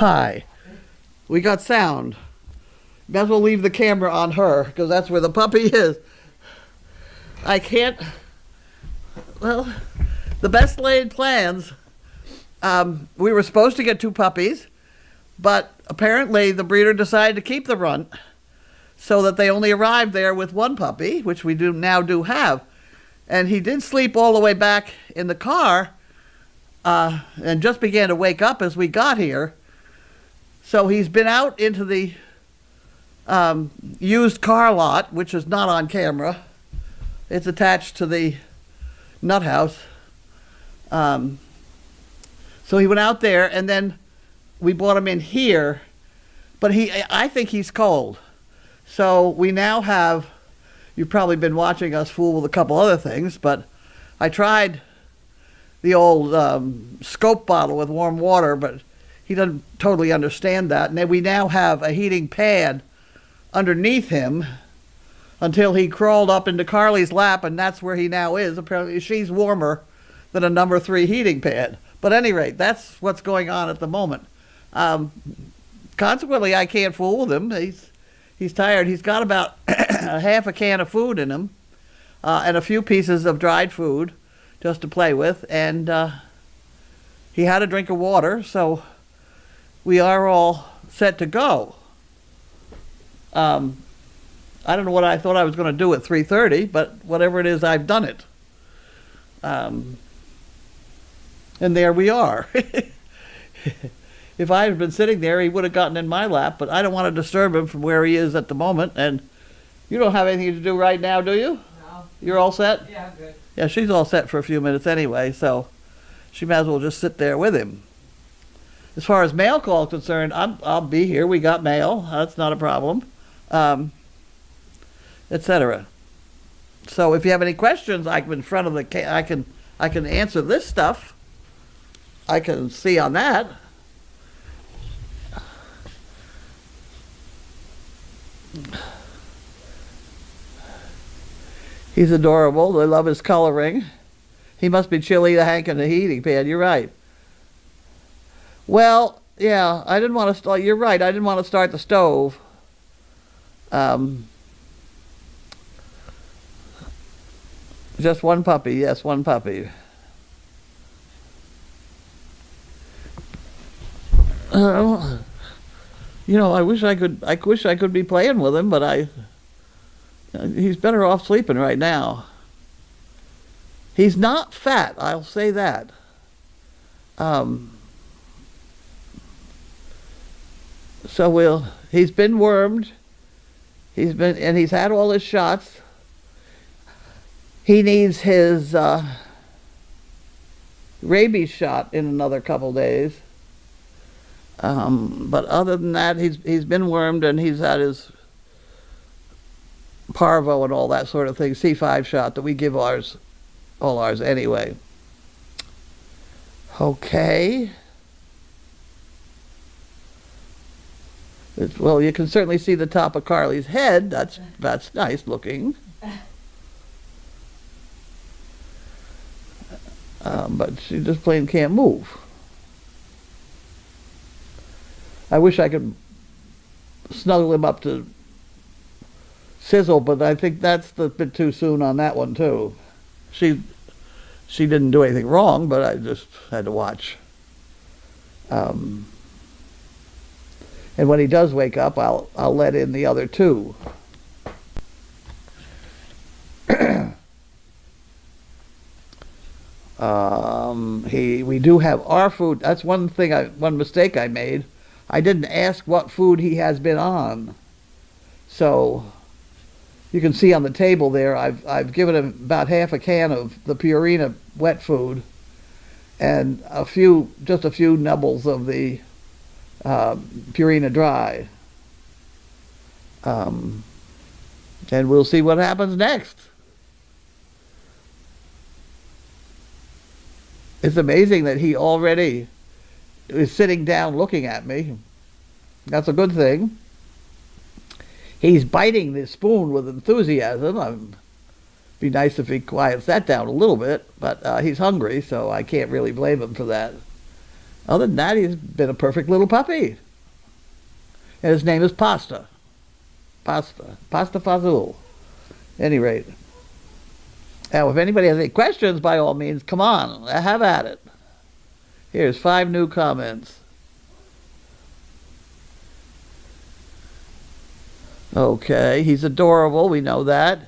Hi. We got sound. Might as well leave the camera on her, because that's where the puppy is. I can't... Well, the best laid plans. We were supposed to get 2 puppies, but apparently the breeder decided to keep the runt, so that they only arrived there with 1 puppy, which we now do have. And he did sleep all the way back in the car, and just began to wake up as we got here. So he's been out into the used car lot, which is not on camera. It's attached to the nut house. So he went out there, and then we brought him in here. But I think he's cold. So we now have, you've probably been watching us fool with a couple other things, but I tried the old scope bottle with warm water, but he doesn't totally understand that. And then we now have a heating pad underneath him until he crawled up into Carley's lap, and that's where he now is. Apparently she's warmer than a number 3 heating pad. But at any rate, that's what's going on at the moment. Consequently, I can't fool with him. He's tired. He's got about half a can of food in him, and a few pieces of dried food just to play with. And he had a drink of water, so we are all set to go. I don't know what I thought I was going to do at 3:30, but whatever it is, I've done it. And there we are. If I had been sitting there, he would have gotten in my lap, but I don't want to disturb him from where he is at the moment. And you don't have anything to do right now, do you? No. You're all set? Yeah, I'm good. Yeah, she's all set for a few minutes anyway, so she might as well just sit there with him. As far as mail call is concerned, I'll be here. We got mail. That's not a problem. Etc. So if you have any questions, I'm in front of the I can answer this stuff. I can see on that. He's adorable. I love his coloring. He must be chilly to Hank in the heating pad. You're right. Well, yeah, I didn't want to start. You're right. I didn't want to start the stove. Just 1 puppy. Yes, 1 puppy. You know, I wish I could be playing with him, but he's better off sleeping right now. He's not fat, I'll say that. So he's been wormed. He's had all his shots. He needs his rabies shot in another couple days. But other than that, he's been wormed, and he's had his parvo and all that sort of thing, C5 shot that we give all ours anyway. Okay. Well, you can certainly see the top of Carley's head. That's nice looking. But she just plain can't move. I wish I could snuggle him up to sizzle, but I think that's a bit too soon on that one too. She didn't do anything wrong, but I just had to watch. And when he does wake up, I'll let in the other 2. We do have our food. That's one mistake I made. I didn't ask what food he has been on. So you can see on the table there, I've given him about half a can of the Purina wet food and just a few nibbles of the Purina dry. And we'll see what happens next. It's amazing that he already is sitting down looking at me. That's a good thing. He's biting the spoon with enthusiasm. It'd be nice if he quiets that down a little bit, but he's hungry, so I can't really blame him for that. Other than that, he's been a perfect little puppy. And his name is Pasta. Pasta Fazul. Any rate. Now, if anybody has any questions, by all means, come on, have at it. Here's 5 new comments. Okay, he's adorable, we know that.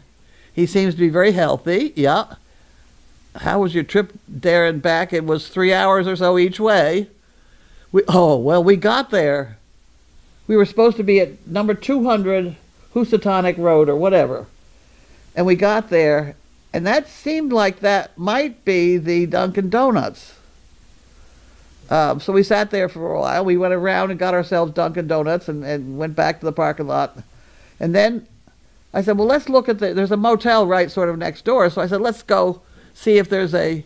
He seems to be very healthy, yeah. How was your trip there and back? It was 3 hours or so each way. We got there. We were supposed to be at number 200 Housatonic Road or whatever. And we got there, and that seemed like that might be the Dunkin' Donuts. So we sat there for a while. We went around and got ourselves Dunkin' Donuts and went back to the parking lot. And then I said, well, let's look at there's a motel right sort of next door. So I said, let's go see if there's a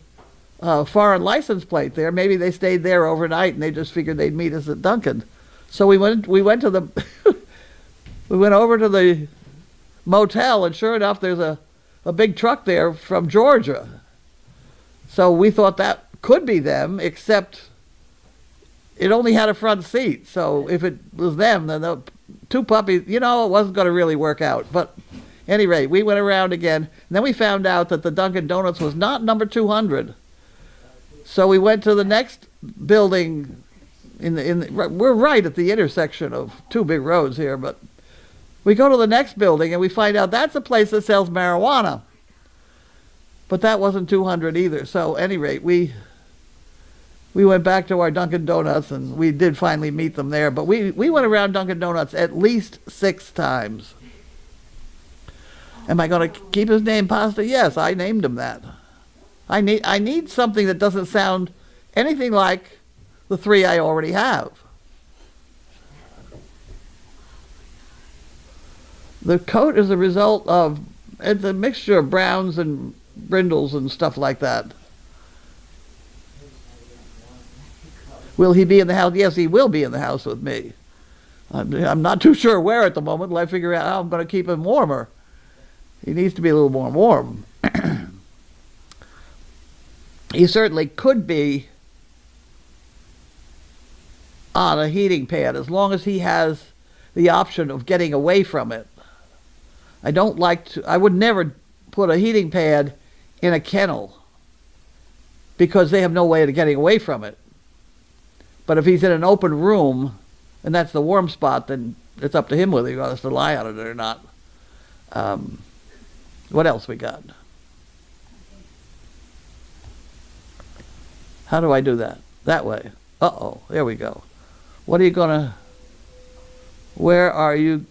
foreign license plate there. Maybe they stayed there overnight and they just figured they'd meet us at Dunkin'. So we went to the we went over to the motel, and sure enough, there's a big truck there from Georgia. So we thought that could be them, except it only had a front seat. So if it was them, then the 2 puppies, it wasn't going to really work out. But at any rate, we went around again, and then we found out that the Dunkin' Donuts was not number 200. So we went to the next building. We're right at the intersection of 2 big roads here, but we go to the next building and we find out that's a place that sells marijuana. But that wasn't 200 either. So at any rate, we went back to our Dunkin' Donuts, and we did finally meet them there. But we went around Dunkin' Donuts at least 6 times. Am I going to keep his name Pasta? Yes, I named him that. I need something that doesn't sound anything like the 3 I already have. The coat is a result of, it's a mixture of browns and brindles and stuff like that. Will he be in the house? Yes, he will be in the house with me. I'm not too sure where at the moment till I figure out how I'm going to keep him warmer. He needs to be a little more warm. He certainly could be on a heating pad as long as he has the option of getting away from it. I would never put a heating pad in a kennel because they have no way of getting away from it. But if he's in an open room and that's the warm spot, then it's up to him whether he wants to lie on it or not. What else we got? How do I do that? That way. Uh-oh, there we go. What are you gonna, where are you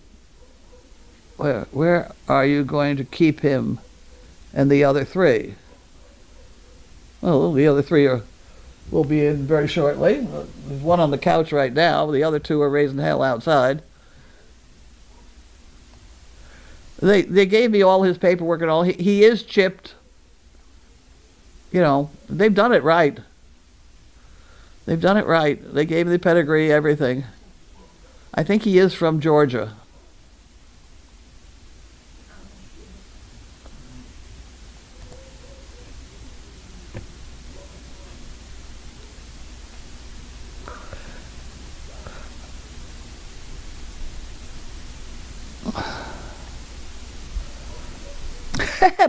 going to keep him and the other 3? Well, the other 3 will be in very shortly. There's one on the couch right now. The other 2 are raising hell outside. They gave me all his paperwork and all. He is chipped. They've done it right. They've done it right. They gave me the pedigree, everything. I think he is from Georgia.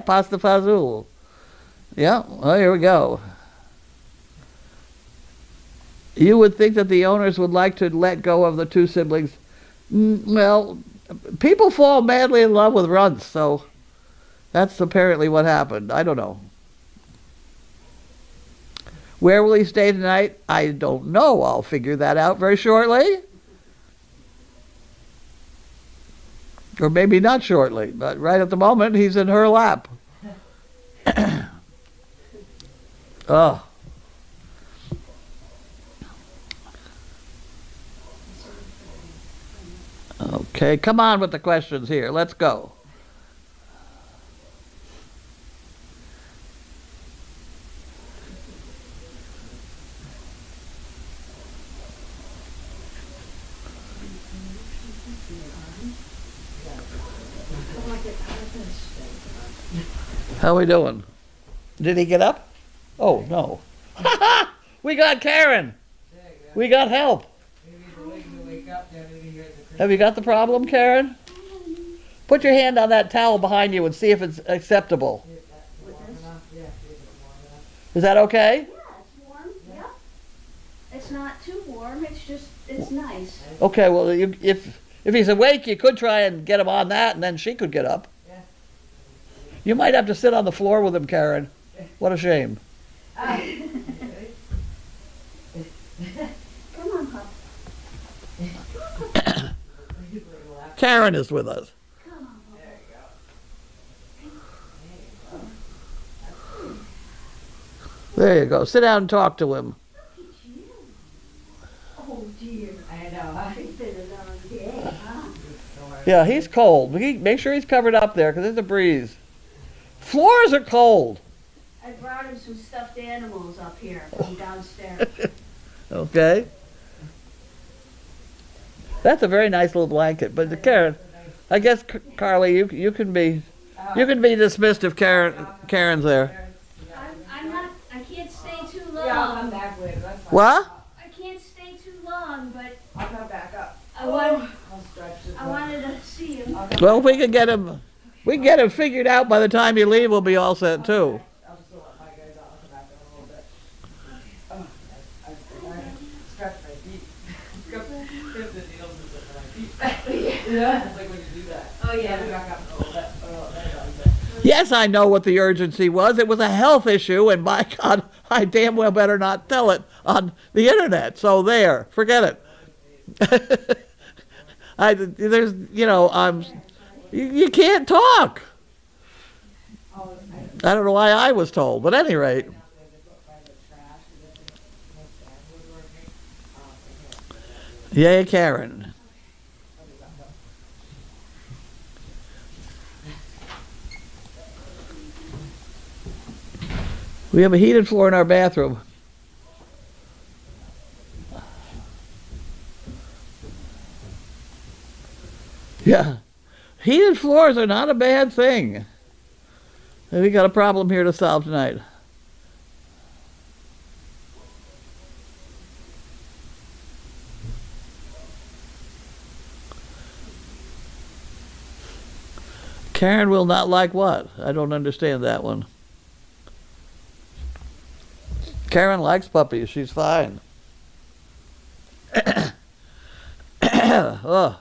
Pasta Fazul. Yeah, well, here we go. You would think that the owners would like to let go of the 2 siblings. Well, people fall madly in love with runts, so that's apparently what happened. I don't know. Where will he stay tonight? I don't know. I'll figure that out very shortly. Or maybe not shortly, but right at the moment, he's in her lap. Oh. Okay, come on with the questions here. Let's go. How are we doing? Did he get up? Oh, no. We got Karen. We got help. Have you got the problem, Karen? Put your hand on that towel behind you and see if it's acceptable. Is that okay? Yeah, it's warm. Yep. It's not too warm. It's nice. Okay, well, if he's awake, you could try and get him on that, and then she could get up. Yeah. You might have to sit on the floor with him, Karen. What a shame. Come on, Pop. Karen is with us. Come on, Pop. There you go. Sit down and talk to him. Look at you. Oh dear. I know. It's been a long day, huh? Yeah, he's cold. Make sure he's covered up there because there's a breeze. Floors are cold. I brought him some stuffed animals up here from downstairs. Okay. That's a very nice little blanket. But Karen, I guess Carly, you can be dismissed if Karen's there. I can't stay too long. Yeah, I'll come back later. That's fine. What? I can't stay too long, but I'll come back up. I wanted I'll to see him. Well, if we can get him figured out by the time you leave, we'll be all set too. I'll just let my guys out. I'll come back in a little bit. I scratched my feet. Because the needles are in my feet. Yeah. It's like when you do that. Oh, yeah. I'll be back up in a little bit. Yes, I know what the urgency was. It was a health issue, and my God, I damn well better not tell it on the internet. So there, forget it. You can't talk. I don't know why I was told, but at any rate. Yay, Karen. We have a heated floor in our bathroom. Yeah. Heated floors are not a bad thing. We got a problem here to solve tonight. Karen will not like what? I don't understand that one. Karen likes puppies. She's fine. Oh.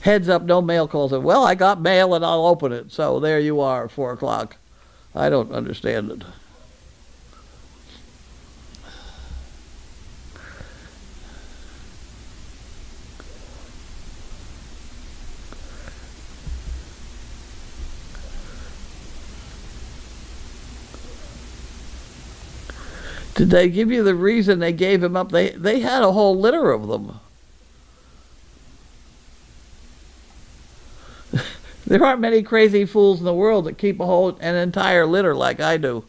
Heads up, no mail calls. Well, I got mail and I'll open it. So there you are, 4 o'clock. I don't understand it. Did they give you the reason they gave him up? They had a whole litter of them. There aren't many crazy fools in the world that keep an entire litter like I do.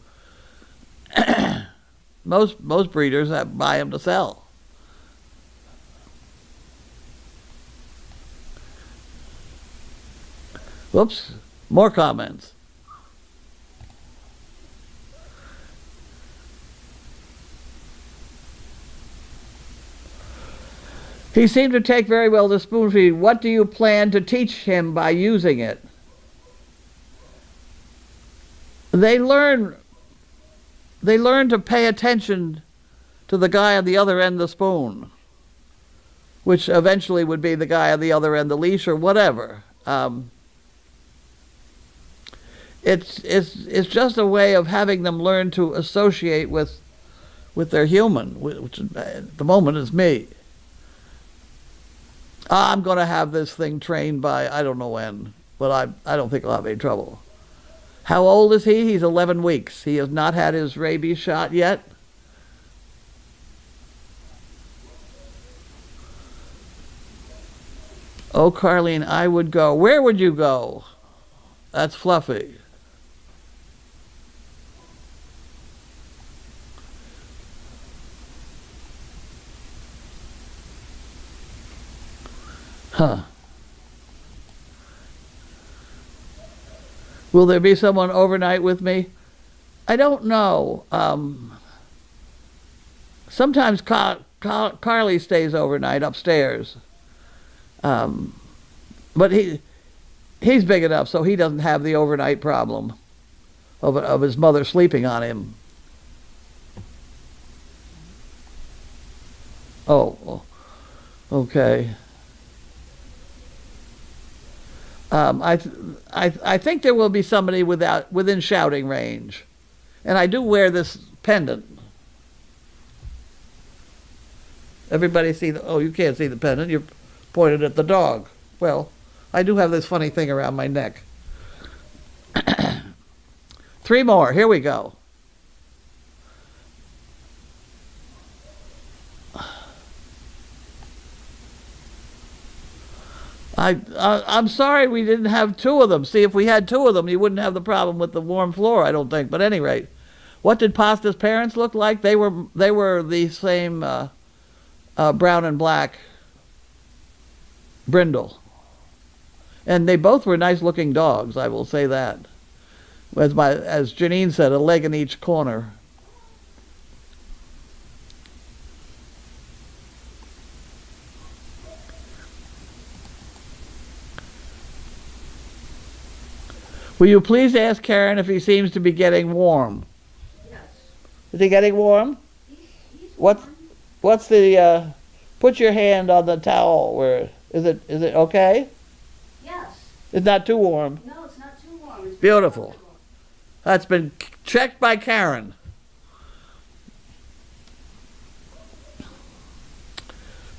Most breeders buy them to sell. Whoops, more comments. He seemed to take very well to spoon feed. What do you plan to teach him by using it? They learn to pay attention to the guy on the other end of the spoon, which eventually would be the guy on the other end of the leash or whatever. It's just a way of having them learn to associate with their human, which at the moment is me. I'm going to have this thing trained by I don't know when, but I don't think I'll have any trouble. How old is he? He's 11 weeks. He has not had his rabies shot yet. Oh, Carlene, I would go. Where would you go? That's Fluffy. Huh. Will there be someone overnight with me? I don't know. Sometimes Carley stays overnight upstairs. But he's big enough so he doesn't have the overnight problem of his mother sleeping on him. Oh, okay. I think there will be somebody within shouting range, and I do wear this pendant. Everybody see the? Oh, you can't see the pendant. You're pointed at the dog. Well, I do have this funny thing around my neck. 3 more. Here we go. I'm sorry we didn't have 2 of them. See, if we had 2 of them, you wouldn't have the problem with the warm floor, I don't think. But at any rate, what did Pasta's parents look like? They were the same brown and black brindle. And they both were nice-looking dogs, I will say that. As Janine said, a leg in each corner. Will you please ask Karen if he seems to be getting warm? Yes. Is he getting warm? He's What's the, put your hand on the towel where, is it okay? Yes. It's not too warm. No, it's not too warm. It's Beautiful. comfortable. That's been checked by Karen.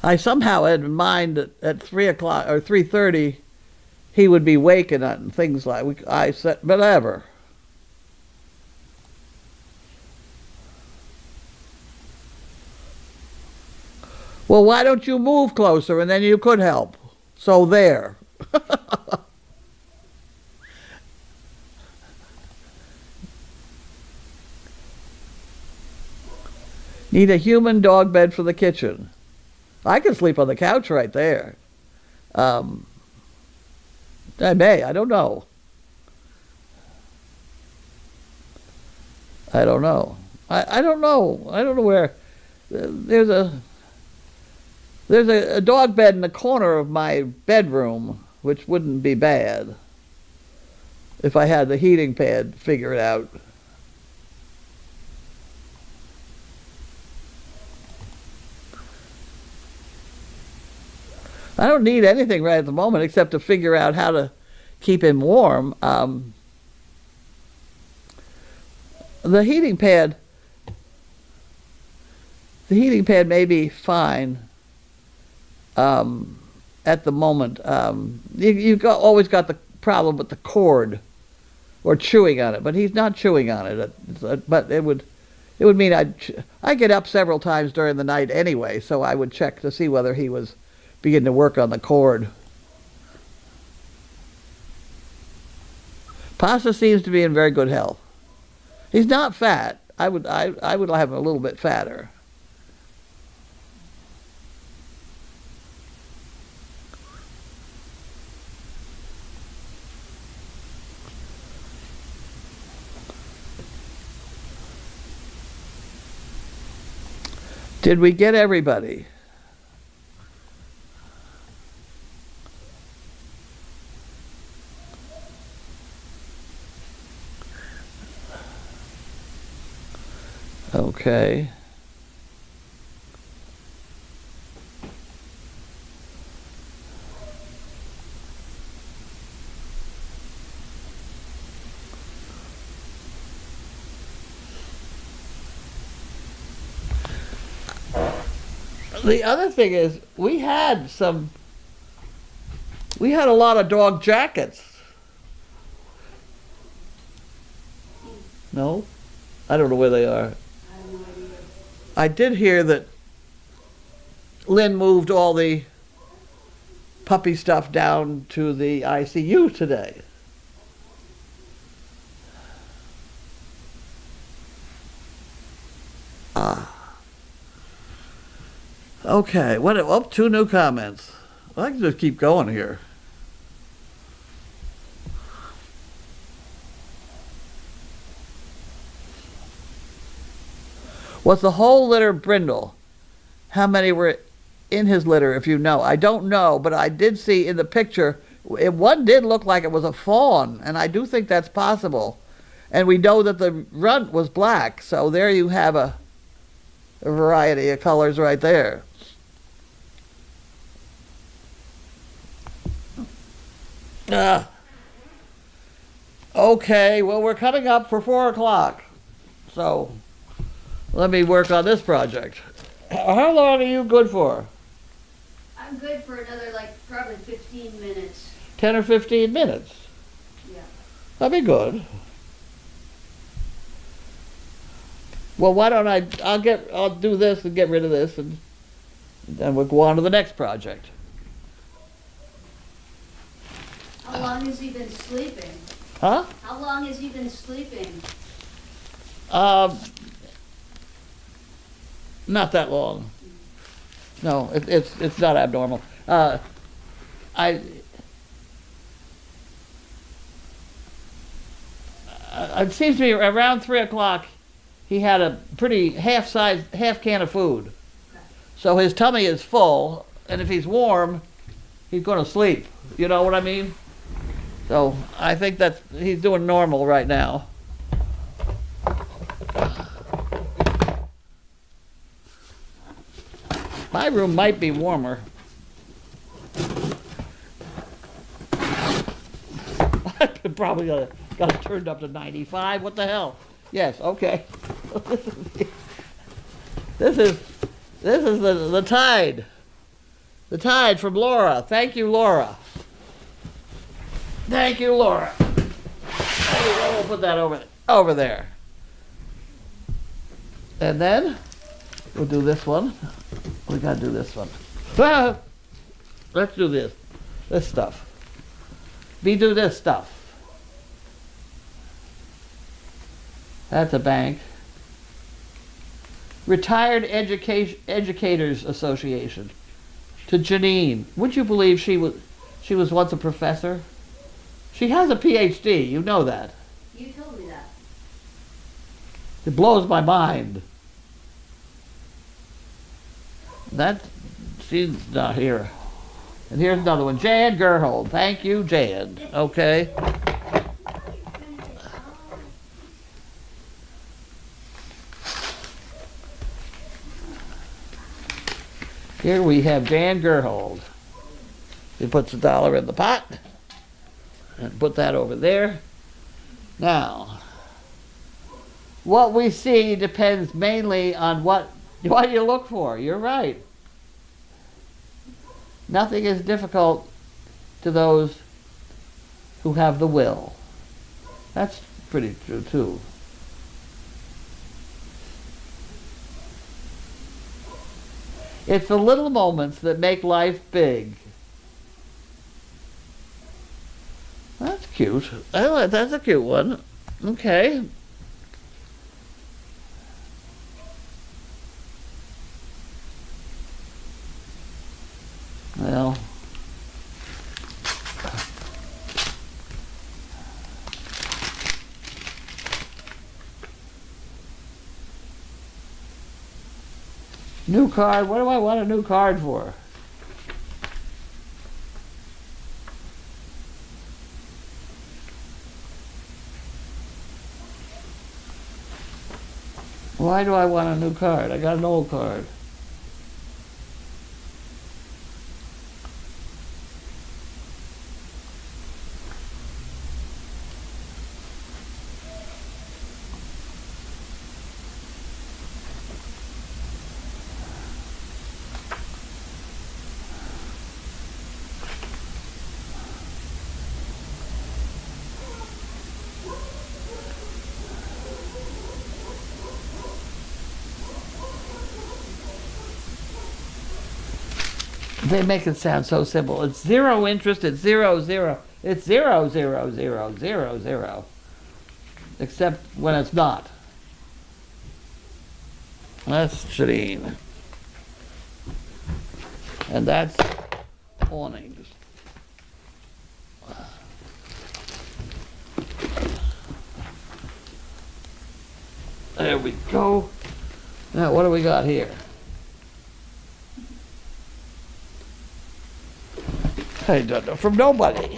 I somehow had in mind that at 3 o'clock or 3:30 he would be waking up and things like, I said, whatever. Well, why don't you move closer and then you could help? So there. Need a human dog bed for the kitchen. I can sleep on the couch right there. I may, I don't know. I don't know. I don't know. I don't know where. There's a dog bed in the corner of my bedroom, which wouldn't be bad if I had the heating pad figured out. I don't need anything right at the moment except to figure out how to keep him warm. The heating pad may be fine at the moment. You've always got the problem with the cord or chewing on it, but he's not chewing on it. But it would mean I get up several times during the night anyway, so I would check to see whether he was begin to work on the cord. Pasta seems to be in very good health. He's not fat. I would have him a little bit fatter. Did we get everybody? Okay. The other thing is, we had a lot of dog jackets. No? I don't know where they are. I did hear that Lynn moved all the puppy stuff down to the ICU today. Okay, what? Oh, 2 new comments. Well, I can just keep going here. Was the whole litter brindle? How many were in his litter, if you know? I don't know, but I did see in the picture, one did look like it was a fawn, and I do think that's possible. And we know that the runt was black, so there you have a variety of colors right there. Okay, well, we're coming up for 4 o'clock, so let me work on this project. How long are you good for? I'm good for another, probably 15 minutes. 10 or 15 minutes? Yeah. That'd be good. Well, why don't I'll do this and get rid of this, and then we'll go on to the next project. How long has he been sleeping? Huh? How long has he been sleeping? Not that long. No, it's not abnormal. It seems to me around 3 o'clock, he had a pretty half can of food. So his tummy is full, and if he's warm, he's going to sleep. You know what I mean? So I think that he's doing normal right now. My room might be warmer. I probably got it turned up to 95. What the hell? Yes, okay. This is the tide. The tide from Laura. Thank you, Laura. Thank you, Laura. We'll put that over there. And then we'll do this one. We gotta do this one. Ah, let's do this stuff. We do this stuff. That's a bank. Retired Educators Association. To Janine. Would you believe she was once a professor? She has a PhD, you know that. You told me that. It blows my mind. She's not here. And here's another one. Jan Gerhold. Thank you, Jan. Okay. Here we have Jan Gerhold. He puts a dollar in the pot. And put that over there. Now, what we see depends mainly on what you look for. You're right. Nothing is difficult to those who have the will. That's pretty true, too. It's the little moments that make life big. That's cute. That's a cute one. Okay. Well. New card? What do I want a new card for? Why do I want a new card? I got an old card. They make it sound so simple. It's zero interest, it's zero, zero. It's 0, 0, 0, 0, 0. Except when it's not. That's Shireen. And that's awnings. There we go. Now, what do we got here? I don't know, from nobody.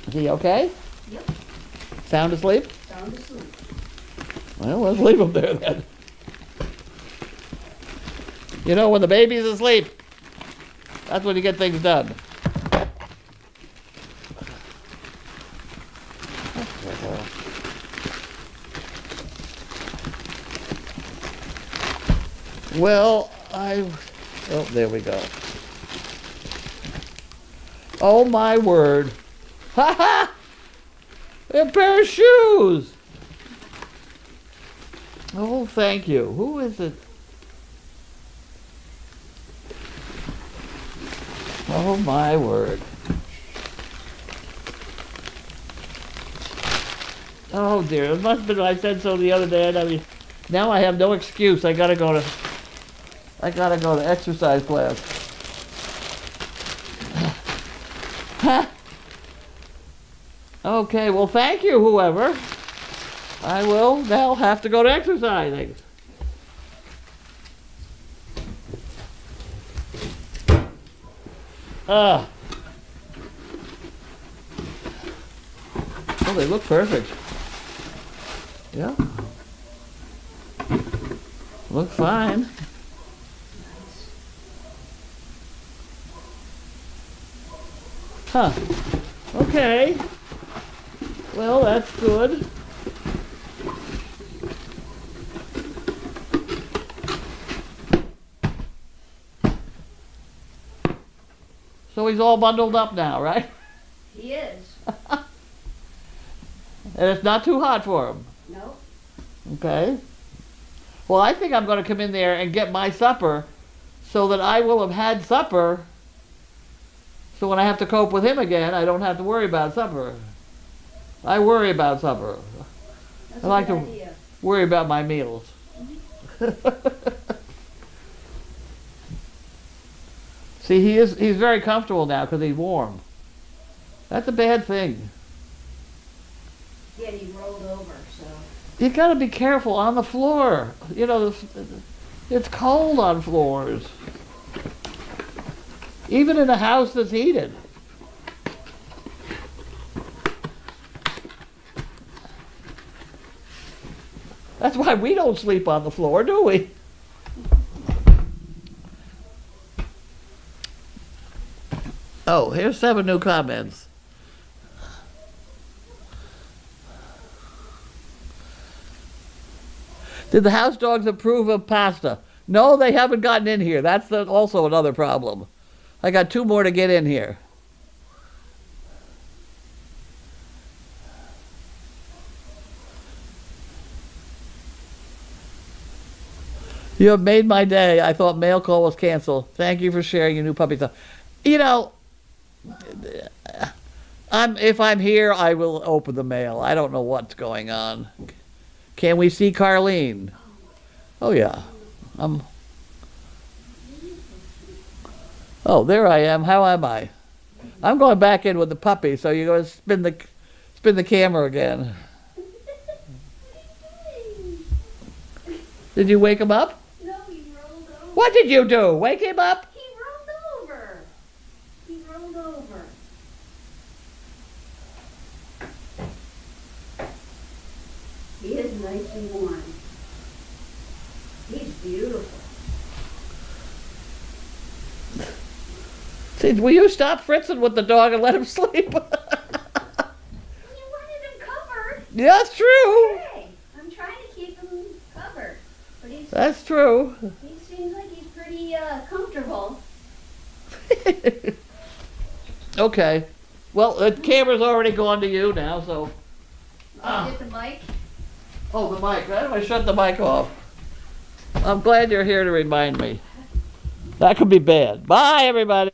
Is he okay? Yep, Sound asleep? sound asleep. Well, let's leave him there then. You know, when the baby's asleep, that's when you get things done. Well, oh, there we go. Oh my word. Ha ha! A pair of shoes! Oh, thank you. Who is it? Oh my word. Oh dear, it must have been, I said so the other day. I mean, now I have no excuse. I gotta go to exercise class. Okay, well thank you, whoever. I will now have to go to exercising. Oh, they look perfect. Yeah. Look fine. Huh. Okay. Well, that's good. So he's all bundled up now, right? He is. And it's not too hot for him. Nope. Okay. Well, I think I'm going to come in there and get my supper so that I will have had supper. So when I have to cope with him again, I don't have to worry about supper. I worry about supper. That's I like a to good idea. worry about my meals. See, he's very comfortable now because he's warm. That's a bad thing. Yeah, and he rolled over, so. You got to be careful on the floor. You know, it's cold on floors. Even in a house that's heated. That's why we don't sleep on the floor, do we? Oh, here's 7 new comments. Did the house dogs approve of pasta? No, they haven't gotten in here. That's also another problem. I got 2 more to get in here. You have made my day. I thought mail call was canceled. Thank you for sharing your new puppy stuff. You know, if I'm here, I will open the mail. I don't know what's going on. Can we see Carlene? Oh yeah. Oh, there I am. How am I? I'm going back in with the puppy, so you're going to spin the camera again. Did you wake him up? No, he rolled over. What did you do? Wake him up? He rolled over. He rolled over. He is nice and warm. He's beautiful. See, will you stop fritzing with the dog and let him sleep? You wanted him covered. Yeah, that's true. Hey, I'm trying to keep him covered. But That's true. he seems like he's pretty comfortable. Okay. Well, the camera's already gone to you now, so. Get the mic. Oh, the mic. How do I shut the mic off? I'm glad you're here to remind me. That could be bad. Bye, everybody.